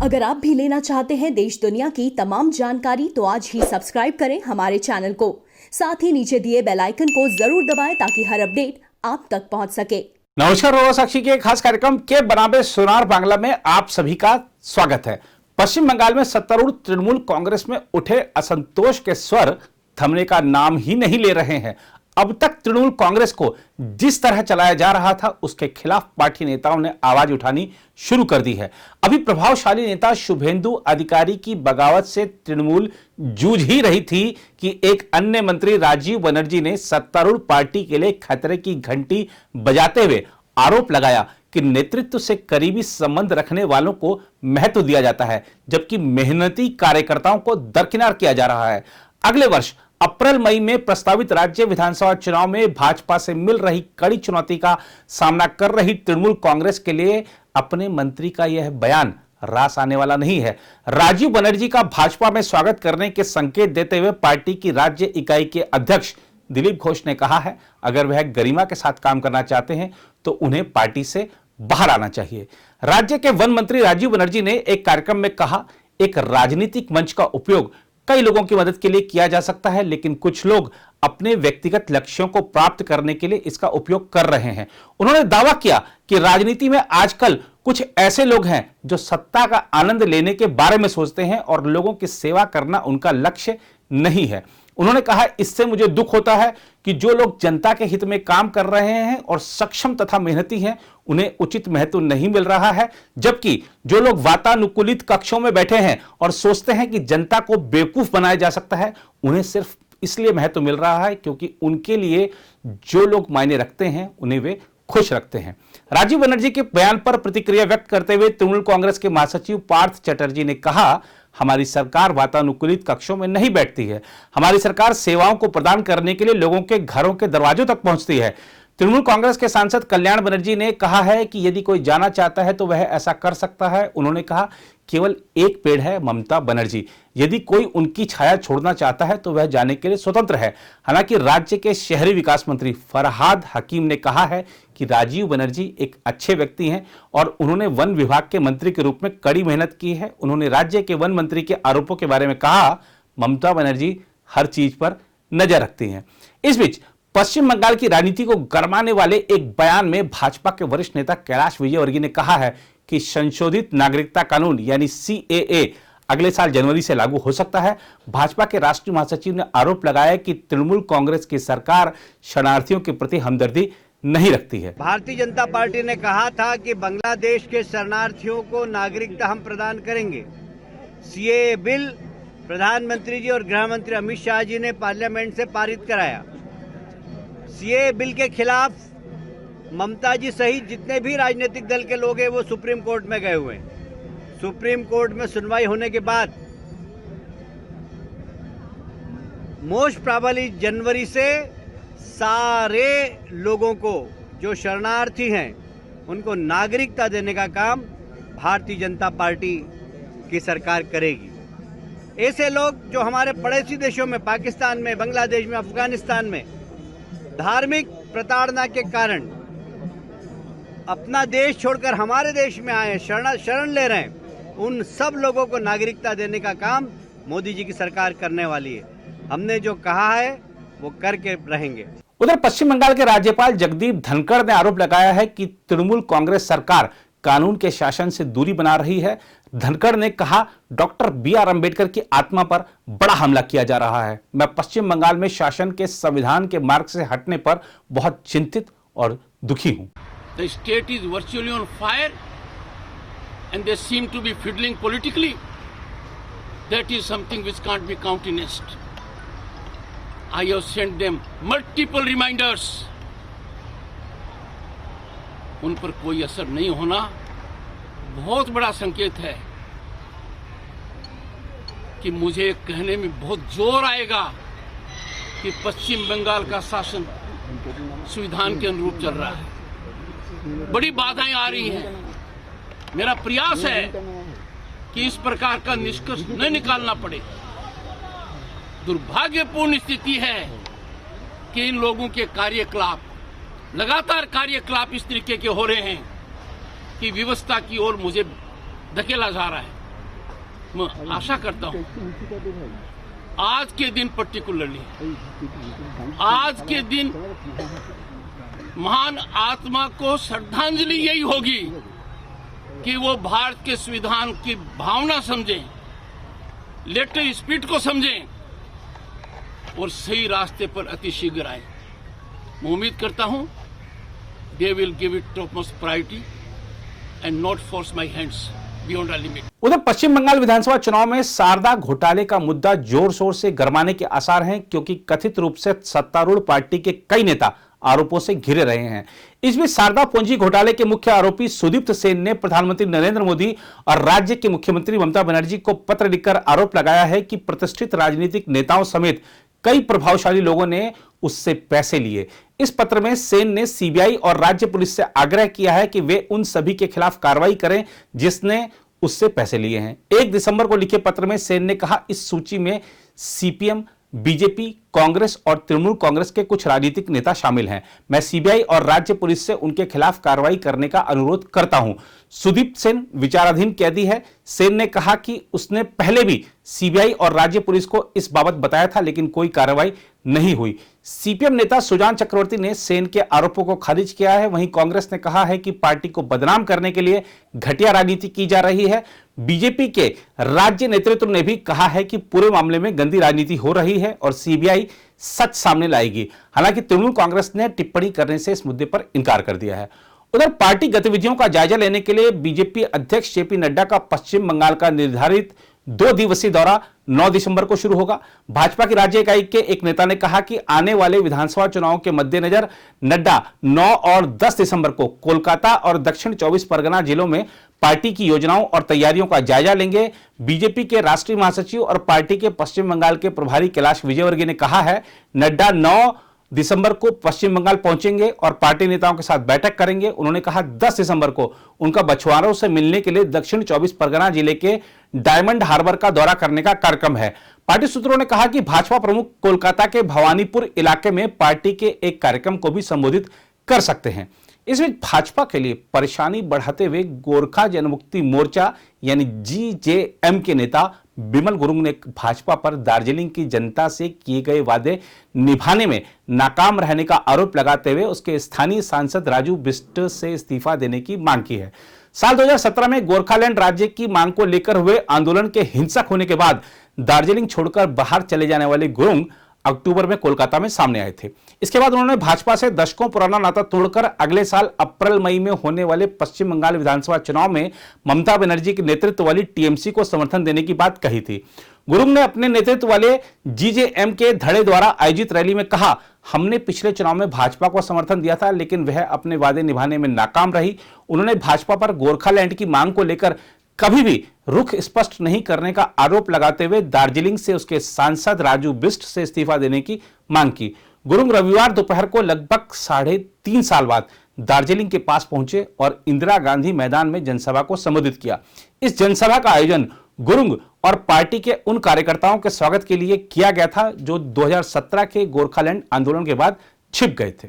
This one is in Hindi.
अगर आप भी लेना चाहते हैं देश दुनिया की तमाम जानकारी तो आज ही सब्सक्राइब करें हमारे चैनल को। साथ ही नीचे दिए बेल आइकन को जरूर दबाएं ताकि हर अपडेट आप तक पहुंच सके। नमस्कार, रोवा साक्षी के खास कार्यक्रम के बनाबे सोनार बांग्ला में आप सभी का स्वागत है। पश्चिम बंगाल में सत्तारूढ़ तृणमूल कांग्रेस में उठे असंतोष के स्वर थमने का नाम ही नहीं ले रहे हैं। अब तक तृणमूल कांग्रेस को जिस तरह चलाया जा रहा था उसके खिलाफ पार्टी नेताओं ने आवाज उठानी शुरू कर दी है। अभी प्रभावशाली नेता शुभेंदु अधिकारी की बगावत से तृणमूल जूझ ही रही थी कि एक अन्य मंत्री राजीव बनर्जी ने सत्तारूढ़ पार्टी के लिए खतरे की घंटी बजाते हुए आरोप लगाया कि नेतृत्व से करीबी संबंध रखने वालों को महत्व दिया जाता है, जबकि मेहनती कार्यकर्ताओं को दरकिनार किया जा रहा है। अगले वर्ष अप्रैल मई में प्रस्तावित राज्य विधानसभा चुनाव में भाजपा से मिल रही कड़ी चुनौती का सामना कर रही तृणमूल कांग्रेस के लिए अपने मंत्री का यह बयान रास आने वाला नहीं है। राजीव बनर्जी का भाजपा में स्वागत करने के संकेत देते हुए पार्टी की राज्य इकाई के अध्यक्ष दिलीप घोष ने कहा है, अगर वह गरिमा के साथ काम करना चाहते हैं तो उन्हें पार्टी से बाहर आना चाहिए। राज्य के वन मंत्री राजीव बनर्जी ने एक कार्यक्रम में कहा, एक राजनीतिक मंच का उपयोग कई लोगों की मदद के लिए किया जा सकता है, लेकिन कुछ लोग अपने व्यक्तिगत लक्ष्यों को प्राप्त करने के लिए इसका उपयोग कर रहे हैं। उन्होंने दावा किया कि राजनीति में आजकल कुछ ऐसे लोग हैं जो सत्ता का आनंद लेने के बारे में सोचते हैं और लोगों की सेवा करना उनका लक्ष्य नहीं है। उन्होंने कहा, इससे मुझे दुख होता है कि जो लोग जनता के हित में काम कर रहे हैं और सक्षम तथा मेहनती हैं, उन्हें उचित महत्व नहीं मिल रहा है, जबकि जो लोग वातानुकूलित कक्षों में बैठे हैं और सोचते हैं कि जनता को बेवकूफ बनाया जा सकता है, उन्हें सिर्फ इसलिए महत्व मिल रहा है क्योंकि उनके लिए जो लोग मायने रखते हैं उन्हें वे खुश रखते हैं। राजीव बनर्जी के बयान पर प्रतिक्रिया व्यक्त करते हुए तृणमूल कांग्रेस के महासचिव पार्थ चटर्जी ने कहा, हमारी सरकार वातानुकूलित कक्षों में नहीं बैठती है। हमारी सरकार सेवाओं को प्रदान करने के लिए लोगों के घरों के दरवाजों तक पहुंचती है। तृणमूल कांग्रेस के सांसद कल्याण बनर्जी ने कहा है कि यदि कोई जाना चाहता है तो वह ऐसा कर सकता है। उन्होंने कहा, केवल एक पेड़ है ममता बनर्जी, यदि कोई उनकी छाया छोड़ना चाहता है तो वह जाने के लिए स्वतंत्र है। हालांकि राज्य के शहरी विकास मंत्री फरहाद हकीम ने कहा है कि राजीव बनर्जी एक अच्छे व्यक्ति हैं और उन्होंने वन विभाग के मंत्री के रूप में कड़ी मेहनत की है। उन्होंने राज्य के वन मंत्री के आरोपों के बारे में कहा, ममता बनर्जी हर चीज पर नजर रखती हैं। इस बीच पश्चिम बंगाल की राजनीति को गरमाने वाले एक बयान में भाजपा के वरिष्ठ नेता कैलाश विजयवर्गीय ने कहा है कि संशोधित नागरिकता कानून यानी CAA अगले साल जनवरी से लागू हो सकता है। भाजपा के राष्ट्रीय महासचिव ने आरोप लगाया कि तृणमूल कांग्रेस की सरकार शरणार्थियों के प्रति हमदर्दी नहीं रखती है। भारतीय जनता पार्टी ने कहा था कि बांग्लादेश के शरणार्थियों को नागरिकता हम प्रदान करेंगे। CAA बिल प्रधानमंत्री जी और गृह मंत्री अमित शाह जी ने पार्लियामेंट से पारित कराया। CAA बिल के खिलाफ ममता जी सहित जितने भी राजनीतिक दल के लोग हैं वो सुप्रीम कोर्ट में गए हुए हैं। सुप्रीम कोर्ट में सुनवाई होने के बाद मोस्ट प्रोबेबली जनवरी से सारे लोगों को जो शरणार्थी हैं उनको नागरिकता देने का काम भारतीय जनता पार्टी की सरकार करेगी। ऐसे लोग जो हमारे पड़ोसी देशों में, पाकिस्तान में, बांग्लादेश में, अफगानिस्तान में धार्मिक प्रताड़ना के कारण अपना देश छोड़कर हमारे देश में आए, शरण ले रहे हैं, उन सब लोगों को नागरिकता देने का काम मोदी जी की सरकार करने वाली है। हमने जो कहा है वो करके रहेंगे। उधर पश्चिम बंगाल के राज्यपाल जगदीप धनखड़ ने आरोप लगाया है कि तृणमूल कांग्रेस सरकार कानून के शासन से दूरी बना रही है। धनखड़ ने कहा, डॉक्टर BR अम्बेडकर की आत्मा पर बड़ा हमला किया जा रहा है। मैं पश्चिम बंगाल में शासन के संविधान के मार्ग से हटने पर बहुत चिंतित और दुखी हूं। The state is virtually on fire and they seem to be fiddling politically. That is something which can't be countenanced. I have sent them multiple reminders. उन पर कोई असर नहीं होना बहुत बड़ा संकेत है कि मुझे कहने में बहुत जोर आएगा कि पश्चिम बंगाल का शासन संविधान के अनुरूप चल रहा है। बड़ी बाधाएं आ रही हैं। मेरा प्रयास है कि इस प्रकार का निष्कर्ष न निकालना पड़े। दुर्भाग्यपूर्ण स्थिति है कि इन लोगों के कार्यकलाप, लगातार कार्यकलाप इस तरीके के हो रहे हैं कि व्यवस्था की ओर मुझे धकेला जा रहा है। मैं आशा करता हूं आज के दिन पर्टिकुलरली आज के दिन महान आत्मा को श्रद्धांजलि यही होगी कि वो भारत के संविधान की भावना समझें, लेटर स्पिरिट को समझें और सही रास्ते पर अतिशीघ्र आए। मैं उम्मीद करता हूं they will give it topmost priority and not force my hands beyond the limit. उधर पश्चिम बंगाल विधानसभा चुनाव में शारदा घोटाले का मुद्दा जोर शोर से गरमाने के आसार हैं, क्योंकि कथित रूप से सत्तारूढ़ पार्टी के कई नेता आरोपों से घिरे रहे हैं। इस बीच शारदा पूंजी घोटाले के मुख्य आरोपी सुदीप्त सेन ने प्रधानमंत्री नरेंद्र मोदी और राज्य की मुख्यमंत्री ममता बनर्जी को पत्र लिखकर आरोप लगाया है कि प्रतिष्ठित राजनीतिक नेताओं समेत कई प्रभावशाली लोगों ने उससे पैसे लिए। इस पत्र में सेन ने सीबीआई और राज्य पुलिस से आग्रह किया है कि वे उन सभी के खिलाफ कार्रवाई करें जिसने उससे पैसे लिए हैं। 1 दिसंबर को लिखे पत्र में सेन ने कहा, इस सूची में सीपीएम, बीजेपी, कांग्रेस और तृणमूल कांग्रेस के कुछ राजनीतिक नेता शामिल हैं। मैं सीबीआई और राज्य पुलिस से उनके खिलाफ कार्रवाई करने का अनुरोध करता हूं। सुदीप्त सेन विचाराधीन कैदी है। सेन ने कहा कि उसने पहले भी सीबीआई और राज्य पुलिस को इस बाबत बताया था, लेकिन कोई कार्रवाई नहीं हुई। सीपीएम नेता सुजान चक्रवर्ती ने सेन के आरोपों को खारिज किया है। वहीं कांग्रेस ने कहा है कि पार्टी को बदनाम करने के लिए घटिया राजनीति की जा रही है। बीजेपी के राज्य नेतृत्व ने भी कहा है कि पूरे मामले में गंदी राजनीति हो रही है और सीबीआई सच सामने लाएगी। हालांकि तृणमूल कांग्रेस ने टिप्पणी करने से इस मुद्दे पर इंकार कर दिया है। उधर पार्टी गतिविधियों का जायजा लेने के लिए बीजेपी अध्यक्ष जेपी नड्डा का पश्चिम बंगाल का निर्धारित 2 दिवसीय दौरा 9 दिसंबर को शुरू होगा। भाजपा की राज्य इकाई के एक नेता ने कहा कि आने वाले विधानसभा चुनाव के मद्देनजर नड्डा 9 और 10 दिसंबर को कोलकाता और दक्षिण 24 परगना जिलों में पार्टी की योजनाओं और तैयारियों का जायजा लेंगे। बीजेपी के राष्ट्रीय महासचिव और पार्टी के पश्चिम बंगाल के प्रभारी कैलाश विजयवर्गीय ने कहा है, नड्डा 9 दिसंबर को पश्चिम बंगाल पहुंचेंगे और पार्टी नेताओं के साथ बैठक करेंगे। उन्होंने कहा 10 दिसंबर को उनका बछवारों से मिलने के लिए दक्षिण 24 परगना जिले के डायमंड हार्बर का दौरा करने का कार्यक्रम है। पार्टी सूत्रों ने कहा कि भाजपा प्रमुख कोलकाता के भवानीपुर इलाके में पार्टी के एक कार्यक्रम को भी संबोधित कर सकते हैं। इस बीच भाजपा के लिए परेशानी बढ़ाते हुए गोरखा जनमुक्ति मोर्चा यानी जीजेएम के नेता बिमल गुरुंग ने भाजपा पर दार्जिलिंग की जनता से किए गए वादे निभाने में नाकाम रहने का आरोप लगाते हुए उसके स्थानीय सांसद राजू बिष्ट से इस्तीफा देने की मांग की है। साल 2017 में गोरखालैंड राज्य की मांग को लेकर हुए आंदोलन के हिंसक होने के बाद दार्जिलिंग छोड़कर बाहर चले जाने वाले गुरुंग अक्टूबर में कोलकाता में सामने आए थे। इसके बाद उन्होंने भाजपा से दशकों पुराना नाता तोड़कर अगले साल अप्रैल मई में होने वाले पश्चिम बंगाल विधानसभा चुनाव में ममता बनर्जी के नेतृत्व वाली टीएमसी को समर्थन देने की बात कही थी। गुरुंग ने अपने नेतृत्व वाले जीजेएम के धड़े द्वारा आयोजित रैली में कहा, हमने पिछले चुनाव में भाजपा को समर्थन दिया था, लेकिन वह अपने वादे निभाने में नाकाम रही। उन्होंने भाजपा पर गोरखालैंड की मांग को लेकर कभी भी रुख स्पष्ट नहीं करने का आरोप लगाते हुए दार्जिलिंग से उसके सांसद राजू बिष्ट से इस्तीफा देने की मांग की। गुरुंग रविवार दोपहर को लगभग 3.5 साल बाद दार्जिलिंग के पास पहुंचे और इंदिरा गांधी मैदान में जनसभा को संबोधित किया। इस जनसभा का आयोजन गुरुंग और पार्टी के उन कार्यकर्ताओं के स्वागत के लिए किया गया था जो 2017 के गोरखालैंड आंदोलन के बाद छिप गए थे।